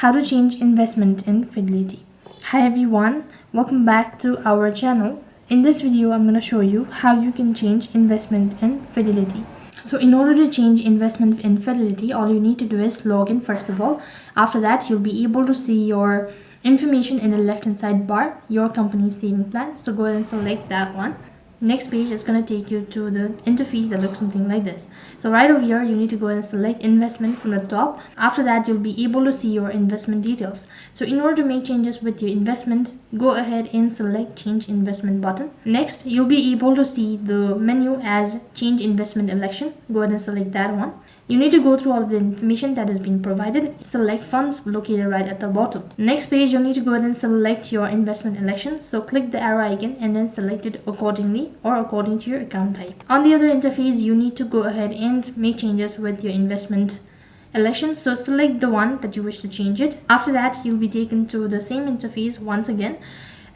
How to change investment in Fidelity. Hi everyone, welcome back to our channel. In this video I'm going to show you how you can change investment in Fidelity. So in order to change investment in Fidelity, all you need to do is log in first of all. After that, you'll be able to see your information in the left hand side bar, your company saving plan. So go ahead and select that one. Next page is going to take you to the interface that looks something like this. So right over here, you need to go ahead and select investment from the top. After that, you'll be able to see your investment details. So in order to make changes with your investment, go ahead and select change investment button. Next, you'll be able to see the menu as change investment election. Go ahead and select that one. You need to go through all of the information that has been provided. Select funds located right at the bottom. Next page, you'll need to go ahead and select your investment election. So click the arrow icon and then select it accordingly or according to your account type. On the other interface, you need to go ahead and make changes with your investment election. So select the one that you wish to change it. After that, you'll be taken to the same interface once again.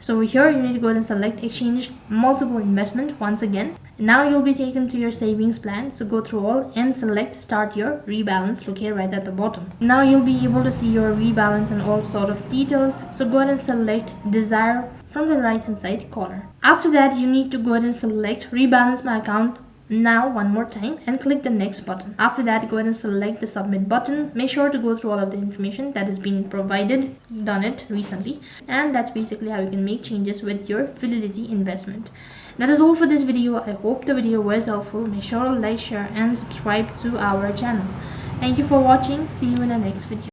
So here you need to go ahead and select exchange multiple investment once again. Now you'll be taken to your savings plan. So go through all and select start your rebalance located right at the bottom. Now you'll be able to see your rebalance and all sort of details. So go ahead and select desire from the right hand side corner. After that, you need to go ahead and select rebalance my account now one more time and click the next button. After that, go ahead and select the submit button. Make sure to go through all of the information that is being provided. Done it recently, and that's basically how you can make changes with your Fidelity investment. That is all for this video. I hope the video was helpful. Make sure to like, share and subscribe to our channel. Thank you for watching. See you in the next video.